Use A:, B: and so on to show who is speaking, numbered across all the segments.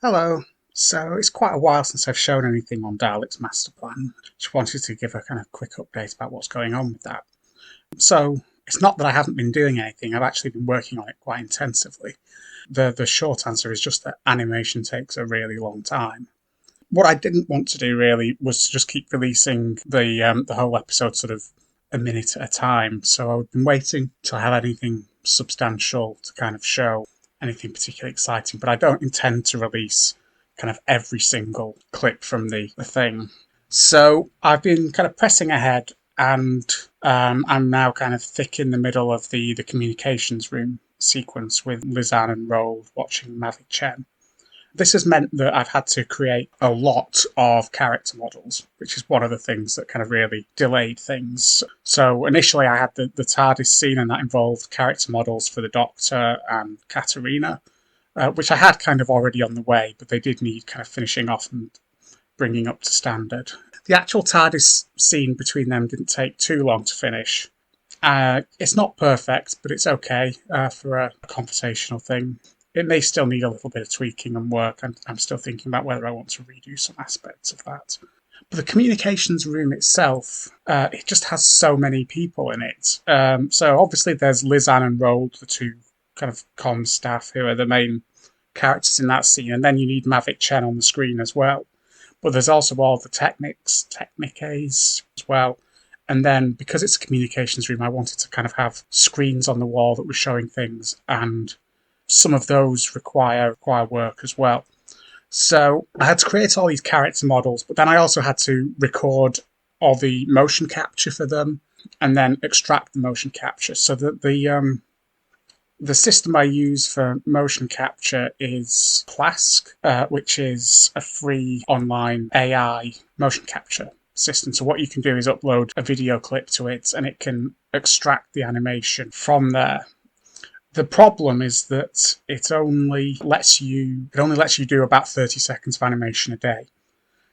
A: Hello. So it's quite a while since I've shown anything on Daleks Master Plan. Just wanted to give a kind of quick update about what's going on with that. So it's not that I haven't been doing anything, I've actually been working on it quite intensively. The short answer is just that animation takes a really long time. What I didn't want to do really was to just keep releasing the whole episode sort of a minute at a time. So I've been waiting till I have anything substantial to kind of show, anything particularly exciting, but I don't intend to release kind of every single clip from the thing. So I've been kind of pressing ahead, and I'm now kind of thick in the middle of the communications room sequence with Lizanne and Roll watching Mavic Chen. This has meant that I've had to create a lot of character models, which is one of the things that kind of really delayed things. So initially I had the TARDIS scene, and that involved character models for the Doctor and Katerina, which I had kind of already on the way, but they did need kind of finishing off and bringing up to standard. The actual TARDIS scene between them didn't take too long to finish. It's not perfect, but it's okay for a conversational thing. It may still need a little bit of tweaking and work. I'm still thinking about whether I want to redo some aspects of that. But the communications room itself, it just has so many people in it. So obviously there's Lizanne and Rold, the two kind of comm staff who are the main characters in that scene, and then you need Mavic Chen on the screen as well. But there's also all the techniques as well. And then because it's a communications room, I wanted to kind of have screens on the wall that were showing things, and some of those require work as well. So I had to create all these character models, but then I also had to record all the motion capture for them and then extract the motion capture. So that the system I use for motion capture is Plask, which is a free online AI motion capture system. So what you can do is upload a video clip to it, and it can extract the animation from there. The problem is that it only lets you do about 30 seconds of animation a day.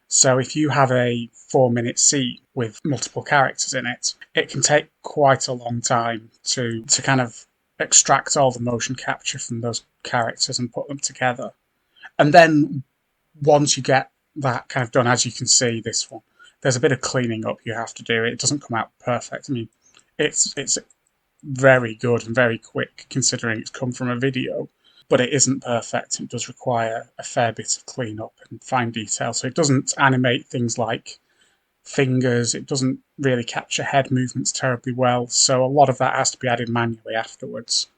A: So if you have a 4-minute scene with multiple characters in it, it can take quite a long time to kind of extract all the motion capture from those characters and put them together. And then once you get that kind of done, as you can see this one, there's a bit of cleaning up you have to do. It doesn't come out perfect. I mean, it's very good and very quick considering it's come from a video, but it isn't perfect. It does require a fair bit of cleanup and fine detail. So it doesn't animate things like fingers. It doesn't really capture head movements terribly well. So a lot of that has to be added manually afterwards.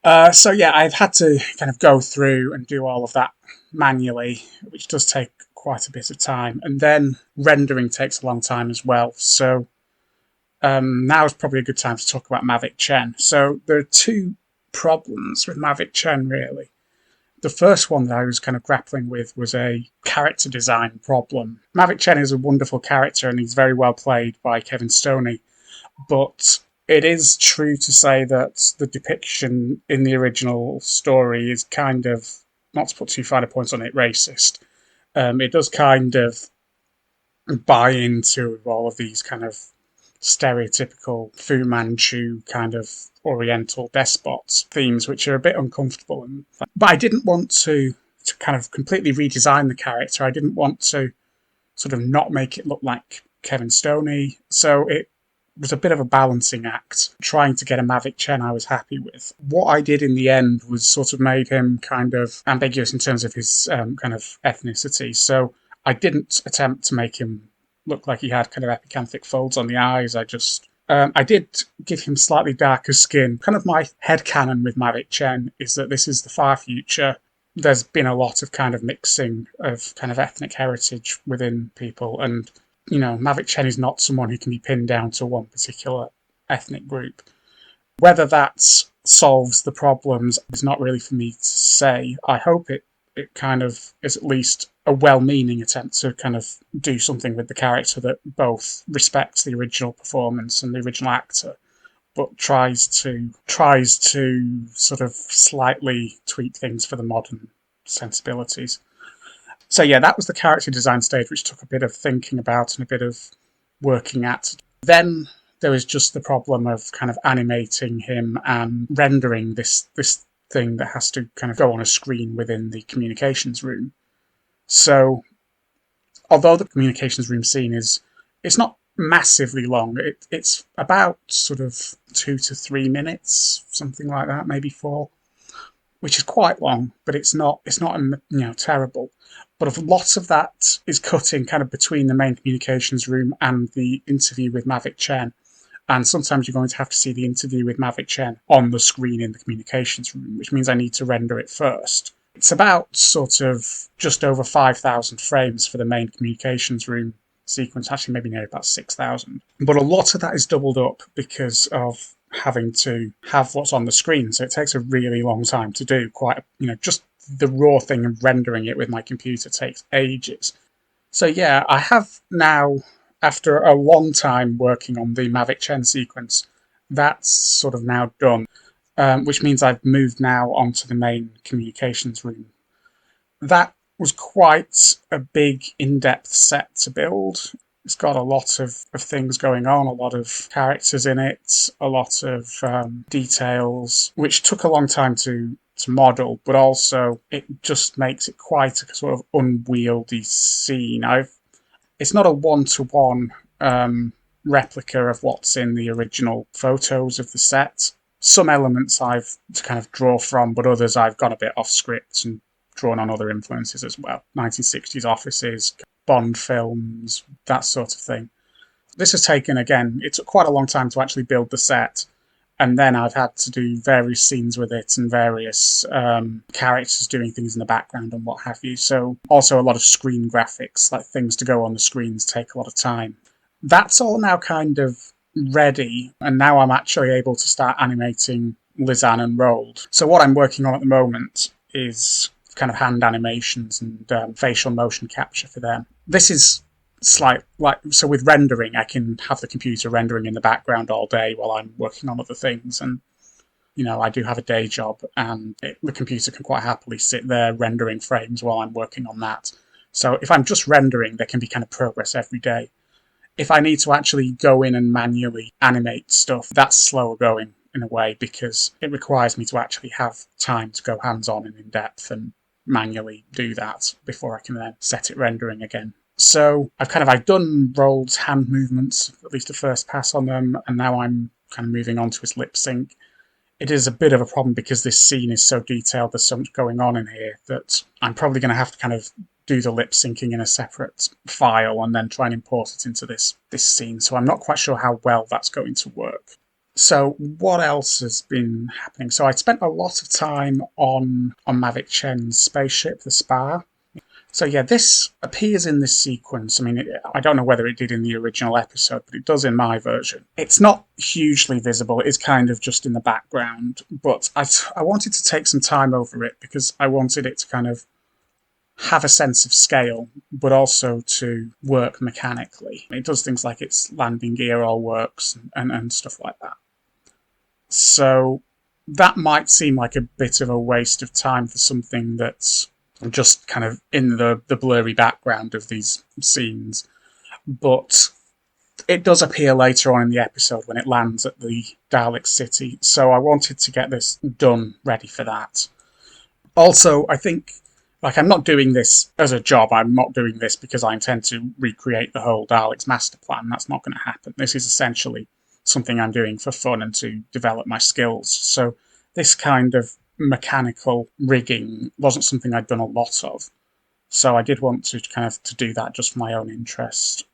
A: So yeah, I've had to kind of go through and do all of that manually, which does take quite a bit of time. And then rendering takes a long time as well. So now is probably a good time to talk about Mavic Chen. So there are two problems with Mavic Chen, really. The first one that I was kind of grappling with was a character design problem. Mavic Chen is a wonderful character, and he's very well played by Kevin Stoney, but it is true to say that the depiction in the original story is kind of, not to put too fine a point on it, racist. It does kind of buy into all of these kind of stereotypical Fu Manchu kind of Oriental despots themes, which are a bit uncomfortable. But I didn't want to kind of completely redesign the character. I didn't want to sort of not make it look like Kevin Stoney. So it was a bit of a balancing act, trying to get a Mavic Chen I was happy with. What I did in the end was sort of made him kind of ambiguous in terms of his kind of ethnicity. So I didn't attempt to make him look like he had kind of epicanthic folds on the eyes. I did give him slightly darker skin. Kind of my headcanon with Mavic Chen is that this is the far future. There's been a lot of kind of mixing of kind of ethnic heritage within people, and Mavic Chen is not someone who can be pinned down to one particular ethnic group. Whether that solves the problems is not really for me to say. I hope it kind of is at least a well-meaning attempt to kind of do something with the character that both respects the original performance and the original actor, but tries to sort of slightly tweak things for the modern sensibilities. So yeah, that was the character design stage, which took a bit of thinking about and a bit of working at. Then there was just the problem of kind of animating him and rendering this thing that has to kind of go on a screen within the communications room. So, although the communications room scene it's not massively long. It's about sort of 2 to 3 minutes, something like that, maybe 4, which is quite long, but it's not terrible. But lots of that is cut in kind of between the main communications room and the interview with Mavic Chen. And sometimes you're going to have to see the interview with Mavic Chen on the screen in the communications room, which means I need to render it first. It's about sort of just over 5,000 frames for the main communications room sequence, actually maybe near about 6,000. But a lot of that is doubled up because of having to have what's on the screen, so it takes a really long time to do. Just the raw thing of rendering it with my computer takes ages. So yeah, I have now, after a long time working on the Mavic Chen sequence, that's sort of now done, which means I've moved now onto the main communications room. That was quite a big, in-depth set to build. It's got a lot of things going on, a lot of characters in it, a lot of details, which took a long time to model, but also it just makes it quite a sort of unwieldy scene. It's not a one-to-one replica of what's in the original photos of the set. Some elements I've to kind of draw from, but others I've gone a bit off script and drawn on other influences as well. 1960s offices, Bond films, that sort of thing. This has taken, again, it took quite a long time to actually build the set, and then I've had to do various scenes with it and various characters doing things in the background and what have you. So also a lot of screen graphics, like things to go on the screens, take a lot of time. That's all now kind of ready, and now I'm actually able to start animating Lizanne and Roald. So what I'm working on at the moment is kind of hand animations and facial motion capture for them. This is so with rendering, I can have the computer rendering in the background all day while I'm working on other things. And, I do have a day job, and the computer can quite happily sit there rendering frames while I'm working on that. So if I'm just rendering, there can be kind of progress every day. If I need to actually go in and manually animate stuff, that's slower going in a way, because it requires me to actually have time to go hands-on and in-depth and manually do that before I can then set it rendering again. So I've done Roald's hand movements, at least a first pass on them, and now I'm kind of moving on to his lip sync. It is a bit of a problem because this scene is so detailed, there's so much going on in here that I'm probably going to have to kind of do the lip syncing in a separate file and then try and import it into this scene. So I'm not quite sure how well that's going to work. So what else has been happening? So I spent a lot of time on Mavic Chen's Spaceship, the Spa. So yeah, this appears in this sequence. I mean, I don't know whether it did in the original episode, but it does in my version. It's not hugely visible. It is kind of just in the background, but I wanted to take some time over it because I wanted it to kind of have a sense of scale, but also to work mechanically. It does things like its landing gear all works and stuff like that. So that might seem like a bit of a waste of time for something that's just kind of in the blurry background of these scenes. But it does appear later on in the episode when it lands at the Dalek city. So I wanted to get this done, ready for that. Also, I think, I'm not doing this as a job. I'm not doing this because I intend to recreate the whole Daleks Master Plan. That's not going to happen. This is essentially something I'm doing for fun and to develop my skills. So this kind of mechanical rigging wasn't something I'd done a lot of. So I did want to to do that just for my own interest.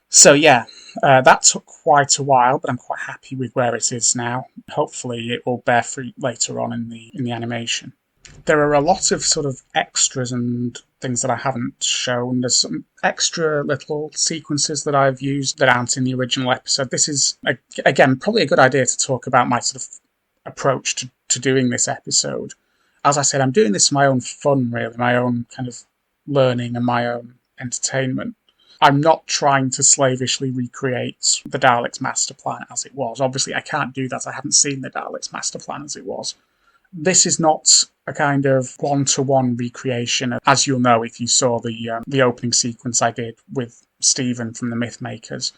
A: So yeah, that took quite a while, but I'm quite happy with where it is now. Hopefully it will bear fruit later on in the animation. There are a lot of sort of extras and things that I haven't shown. There's some extra little sequences that I've used that aren't in the original episode. This is, again, probably a good idea to talk about my sort of approach to doing this episode. As I said, I'm doing this for my own fun, really, my own kind of learning and my own entertainment. I'm not trying to slavishly recreate the Daleks Master Plan as it was. Obviously, I can't do that. I haven't seen the Daleks Master Plan as it was. This is not a kind of one-to-one recreation, as you'll know if you saw the opening sequence I did with Stephen from the Mythmakers.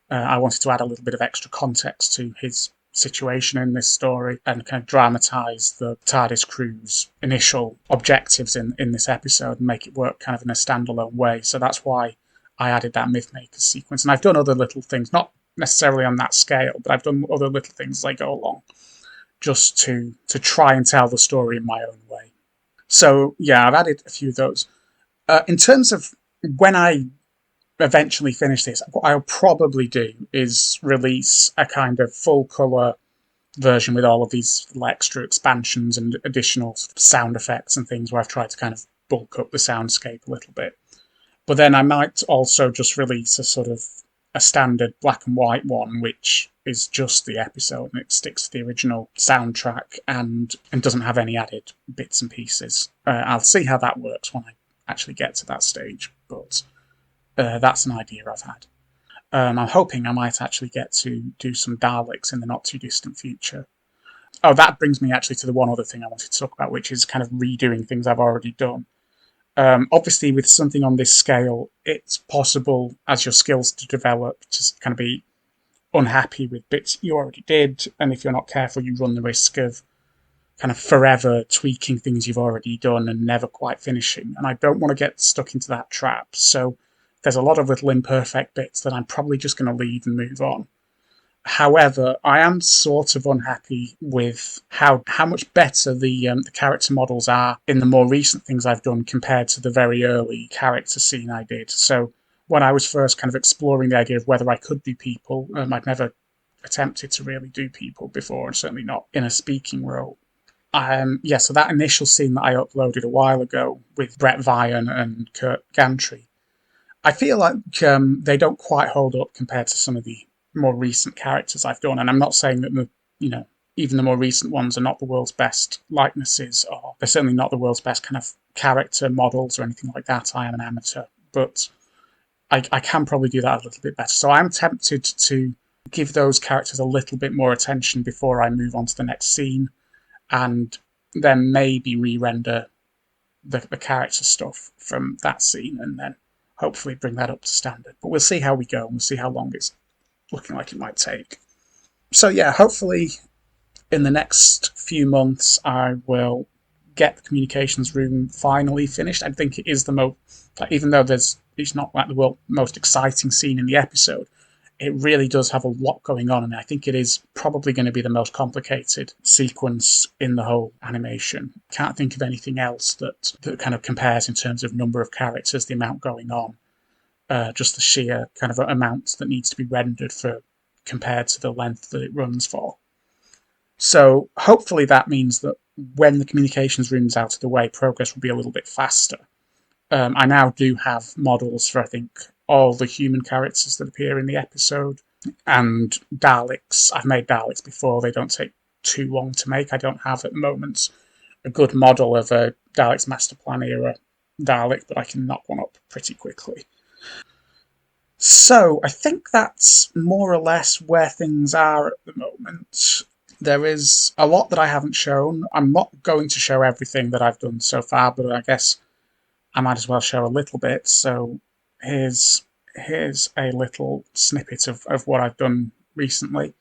A: I wanted to add a little bit of extra context to his situation in this story and kind of dramatise the TARDIS crew's initial objectives in this episode and make it work kind of in a standalone way. So that's why I added that Mythmakers sequence. And I've done other little things, not necessarily on that scale, but I've done other little things as I go along, just to try and tell the story in my own way. So yeah, I've added a few of those. In terms of when I eventually finish this, what I'll probably do is release a kind of full colour version with all of these extra expansions and additional sound effects and things where I've tried to kind of bulk up the soundscape a little bit. But then I might also just release a sort of a standard black and white one, which is just the episode and it sticks to the original soundtrack and doesn't have any added bits and pieces. I'll see how that works when I actually get to that stage, but that's an idea I've had. I'm hoping I might actually get to do some Daleks in the not too distant future. Oh, that brings me actually to the one other thing I wanted to talk about, which is kind of redoing things I've already done. Obviously, with something on this scale, it's possible as your skills to develop to kind of be unhappy with bits you already did, and if you're not careful, you run the risk of kind of forever tweaking things you've already done and never quite finishing. And I don't want to get stuck into that trap. So there's a lot of little imperfect bits that I'm probably just going to leave and move on. However, I am sort of unhappy with how much better the character models are in the more recent things I've done compared to the very early character scene I did. So when I was first kind of exploring the idea of whether I could do people, I'd never attempted to really do people before, and certainly not in a speaking role. So that initial scene that I uploaded a while ago with Brett Vian and Kurt Gantry, I feel like they don't quite hold up compared to some of the more recent characters I've done. And I'm not saying that even the more recent ones are not the world's best likenesses, or they're certainly not the world's best kind of character models or anything like that. I am an amateur, but I can probably do that a little bit better. So I'm tempted to give those characters a little bit more attention before I move on to the next scene, and then maybe re-render the character stuff from that scene and then hopefully bring that up to standard. But we'll see how we go, and we'll see how long it's looking like it might take. So yeah, hopefully in the next few months I will get the communications room finally finished. I think it is the most, even though it's not like the most exciting scene in the episode, it really does have a lot going on, and I think it is probably going to be the most complicated sequence in the whole animation. Can't think of anything else that kind of compares in terms of number of characters, the amount going on, just the sheer kind of amount that needs to be rendered for compared to the length that it runs for. So hopefully that means that when the communications room's out of the way, progress will be a little bit faster. I now do have models for, I think, all the human characters that appear in the episode, and Daleks. I've made Daleks before, they don't take too long to make. I don't have at the moment a good model of a Daleks Master Plan era Dalek, but I can knock one up pretty quickly. So I think that's more or less where things are at the moment. There is a lot that I haven't shown. I'm not going to show everything that I've done so far, but I guess I might as well show a little bit. So here's a little snippet of what I've done recently,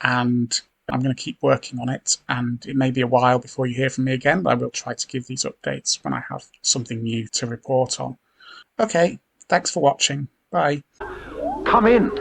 A: and I'm going to keep working on it, and it may be a while before you hear from me again, but I will try to give these updates when I have something new to report on. Okay, thanks for watching. Bye.
B: Come in.